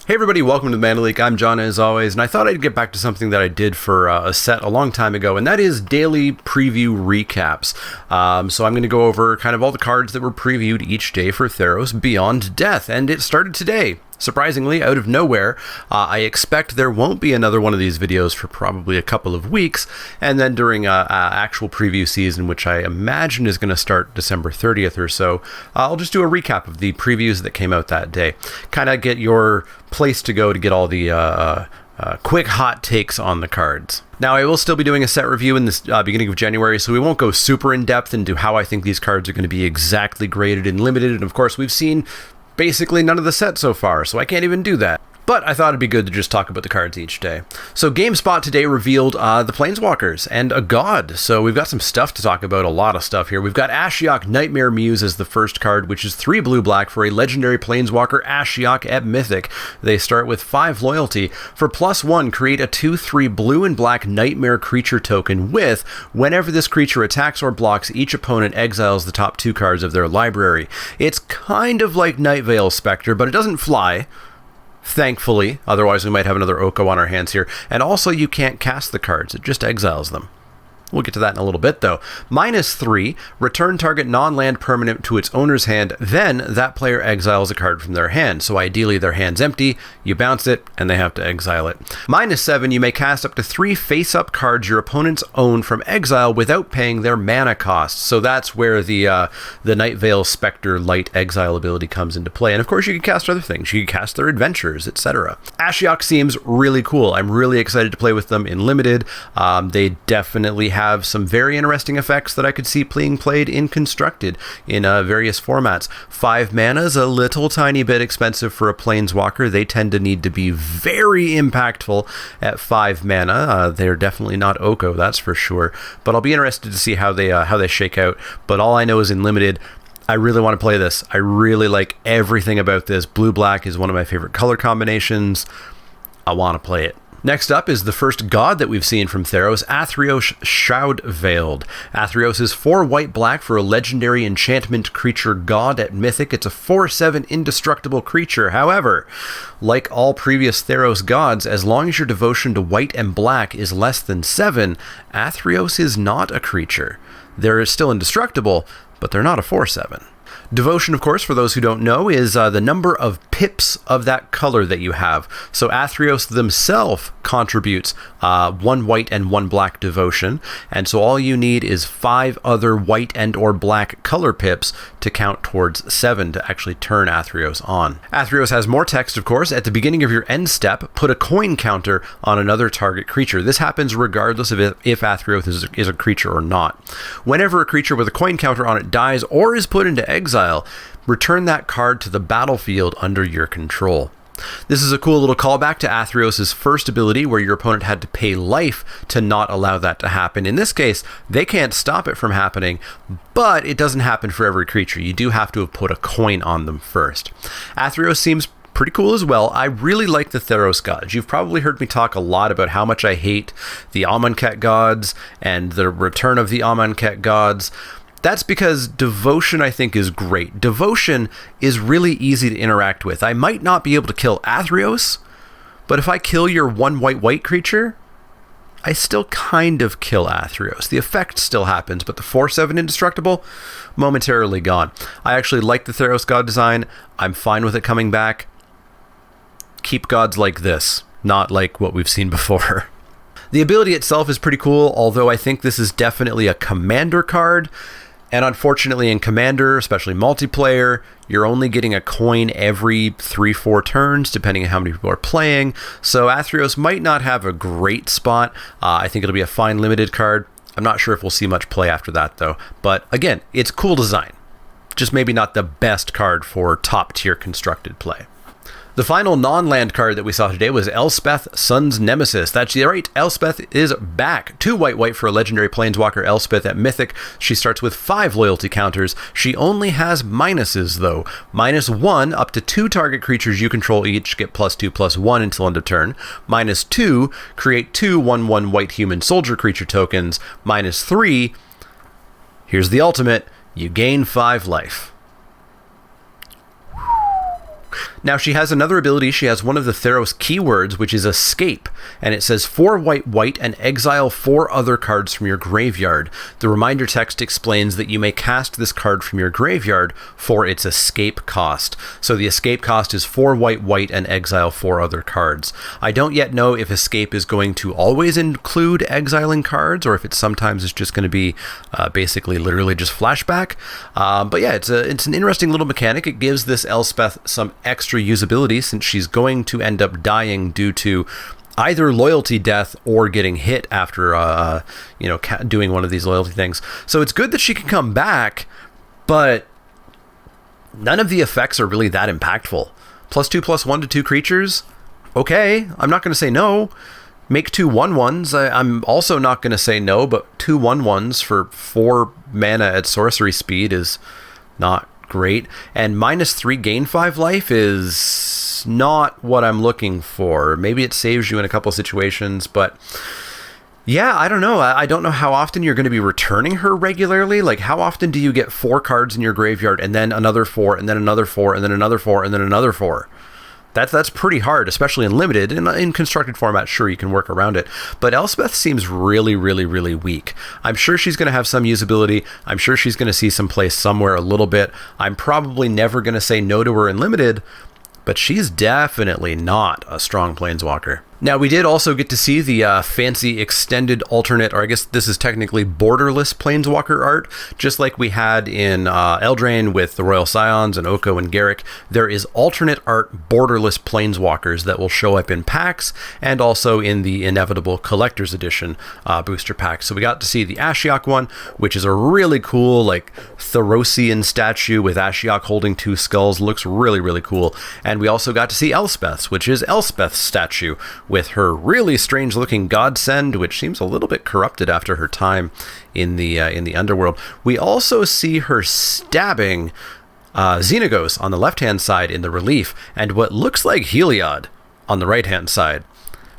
Hey everybody, welcome to the Mana Leak. I'm John as always, and I thought I'd get back to something that I did for a set a long time ago, and that is daily preview recaps. So I'm going to go over kind of all the cards that were previewed each day for Theros Beyond Death, and it started today. Surprisingly, out of nowhere. I expect there won't be another one of these videos for probably a couple of weeks, and then during a actual preview season, which I imagine is going to start December 30th or so, I'll just do a recap of the previews that came out that day. Kind of get your place to go to get all the quick hot takes on the cards. Now, I will still be doing a set review in the beginning of January, so we won't go super in-depth into how I think these cards are going to be exactly graded and limited, and of course, we've seen basically none of the set so far, so I can't even do that. But I thought it'd be good to just talk about the cards each day. So GameSpot today revealed the Planeswalkers and a god. So we've got some stuff to talk about, a lot of stuff here. We've got Ashiok Nightmare Muse as the first card, which is 3 blue-black for a legendary Planeswalker Ashiok at Mythic. They start with 5 loyalty. For +1, create a 2/3 blue and black Nightmare creature token with, whenever this creature attacks or blocks, each opponent exiles the top 2 cards of their library. It's kind of like Nightveil Spectre, but it doesn't fly. Thankfully, otherwise we might have another Oko on our hands here. And also you can't cast the cards, it just exiles them. We'll get to that in a little bit, though. -3, return target non-land permanent to its owner's hand, then that player exiles a card from their hand. So ideally their hand's empty, you bounce it, and they have to exile it. -7, you may cast up to 3 face-up cards your opponents own from exile without paying their mana cost. So that's where the Nightveil Spectre light exile ability comes into play. And of course you can cast other things. You can cast their adventures, etc. Ashiok seems really cool. I'm really excited to play with them in Limited. They definitely have some very interesting effects that I could see being played in Constructed in various formats. 5 mana is a little tiny bit expensive for a Planeswalker. They tend to need to be very impactful at 5 mana. They're definitely not Oko, that's for sure. But I'll be interested to see how they shake out. But all I know is in Limited, I really want to play this. I really like everything about this. Blue-black is one of my favorite color combinations. I want to play it. Next up is the first god that we've seen from Theros, Athreos Shroud-Veiled. Athreos is 4 white-black for a legendary enchantment creature god at Mythic. It's a 4/7 indestructible creature. However, like all previous Theros gods, as long as your devotion to white and black is less than 7, Athreos is not a creature. They're still indestructible, but they're not a 4/7. Devotion, of course, for those who don't know, is the number of pips of that color that you have. So Athreos themselves contributes 1 white and 1 black devotion, and so all you need is 5 other white and or black color pips to count towards 7 to actually turn Athreos on. Athreos has more text, of course. At the beginning of your end step, put a coin counter on another target creature. This happens regardless of if Athreos is a creature or not. Whenever a creature with a coin counter on it dies or is put into exile, return that card to the battlefield under your control. This is a cool little callback to Athreos' first ability, where your opponent had to pay life to not allow that to happen. In this case, they can't stop it from happening, but it doesn't happen for every creature. You do have to have put a coin on them first. Athreos seems pretty cool as well. I really like the Theros gods. You've probably heard me talk a lot about how much I hate the Amonkhet gods and the return of the Amonkhet gods. That's because Devotion, I think, is great. Devotion is really easy to interact with. I might not be able to kill Athreos, but if I kill your 1 white creature, I still kind of kill Athreos. The effect still happens, but the 4/7 indestructible, momentarily gone. I actually like the Theros God design. I'm fine with it coming back. Keep gods like this, not like what we've seen before. The ability itself is pretty cool, although I think this is definitely a commander card. And unfortunately in Commander, especially multiplayer, you're only getting a coin every 3-4 turns, depending on how many people are playing. So Athreos might not have a great spot. I think it'll be a fine limited card. I'm not sure if we'll see much play after that, though. But again, it's cool design. Just maybe not the best card for top-tier constructed play. The final non-land card that we saw today was Elspeth, Sun's Nemesis. That's right, Elspeth is back. 2 white for a legendary Planeswalker Elspeth at Mythic. She starts with 5 loyalty counters. She only has minuses, though. -1, up to 2 target creatures you control each get +2/+1 until end of turn. -2, create 2 1/1 white human soldier creature tokens. -3, here's the ultimate, you gain 5 life. Now she has another ability. She has one of the Theros keywords, which is escape. And it says 4 white and exile 4 other cards from your graveyard. The reminder text explains that you may cast this card from your graveyard for its escape cost. So the escape cost is 4 white and exile 4 other cards. I don't yet know if escape is going to always include exiling cards, or if it sometimes is just going to be basically literally just flashback. But yeah, it's an interesting little mechanic. It gives this Elspeth some extra usability, since she's going to end up dying due to either loyalty death or getting hit after doing one of these loyalty things. So it's good that she can come back, but none of the effects are really that impactful. +2/+1 to 2 creatures, okay, I'm not going to say no. Make 2 1/1s. I'm also not going to say no, but 2 1/1s for 4 mana at sorcery speed is not great. And -3 gain 5 life is not what I'm looking for. Maybe it saves you in a couple of situations, but yeah, I don't know. I don't know how often you're going to be returning her regularly. Like, how often do you get 4 cards in your graveyard and then another 4 and then another 4 and then another 4 and then another 4? That's pretty hard, especially in limited. In constructed format, sure, you can work around it. But Elspeth seems really, really, really weak. I'm sure she's going to have some usability. I'm sure she's going to see some place somewhere a little bit. I'm probably never going to say no to her in limited, but she's definitely not a strong planeswalker. Now, we did also get to see the fancy extended alternate, or I guess this is technically borderless planeswalker art, just like we had in Eldraine with the Royal Scions and Oko and Garruk. There is alternate art borderless planeswalkers that will show up in packs and also in the inevitable collector's edition booster pack. So we got to see the Ashiok one, which is a really cool, like, Therosian statue with Ashiok holding 2 skulls. Looks really, really cool. And we also got to see Elspeth's, which is Elspeth's statue, with her really strange looking godsend, which seems a little bit corrupted after her time in the underworld. We also see her stabbing Xenagos on the left hand side in the relief, and what looks like Heliod on the right hand side.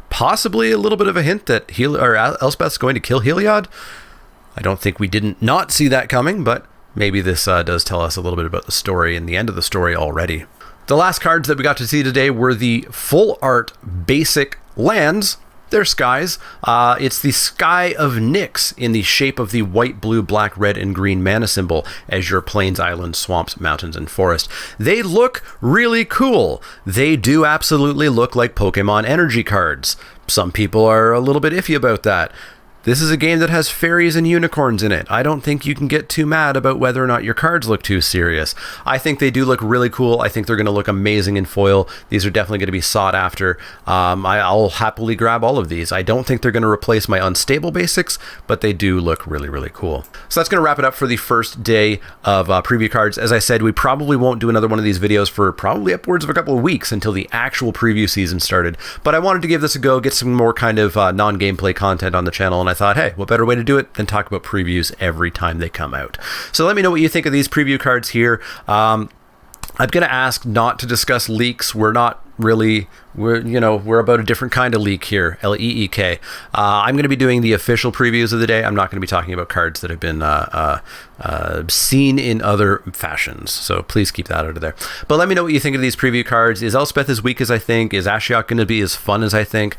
Possibly a little bit of a hint that Elspeth's going to kill Heliod. I don't think we didn't not see that coming, but maybe this does tell us a little bit about the story and the end of the story already. The last cards that we got to see today were the full art basic lands. They're skies. It's the Sky of Nyx in the shape of the white, blue, black, red, and green mana symbol as your plains, islands, swamps, mountains, and forest. They look really cool. They do absolutely look like Pokemon energy cards. Some people are a little bit iffy about that. This is a game that has fairies and unicorns in it. I don't think you can get too mad about whether or not your cards look too serious. I think they do look really cool. I think they're going to look amazing in foil. These are definitely going to be sought after. I'll happily grab all of these. I don't think they're going to replace my unstable basics, but they do look really, really cool. So that's going to wrap it up for the first day of preview cards. As I said, we probably won't do another one of these videos for probably upwards of a couple of weeks until the actual preview season started. But I wanted to give this a go, get some more kind of non-gameplay content on the channel, and I thought, hey, what better way to do it than talk about previews every time they come out. So let me know what you think of these preview cards here. I'm going to ask not to discuss leaks. We're about a different kind of leak here, L-E-E-K. I'm going to be doing the official previews of the day. I'm not going to be talking about cards that have been seen in other fashions. So please keep that out of there. But let me know what you think of these preview cards. Is Elspeth as weak as I think? Is Ashiok going to be as fun as I think?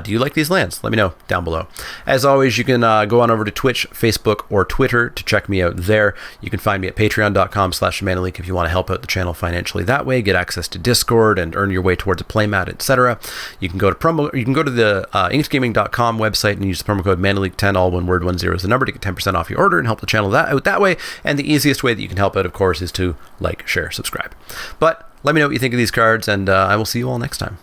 Do you like these lands? Let me know down below. As always, you can go on over to Twitch, Facebook, or Twitter to check me out there. You can find me at patreon.com/manaleak if you want to help out the channel financially that way, get access to Discord, and earn your way towards a playmat, etc. You can go to the inksgaming.com website and use the promo code manaleak10, all one word, 10 is the number, to get 10% off your order and help the channel out that way. And the easiest way that you can help out, of course, is to like, share, subscribe. But let me know what you think of these cards, and I will see you all next time.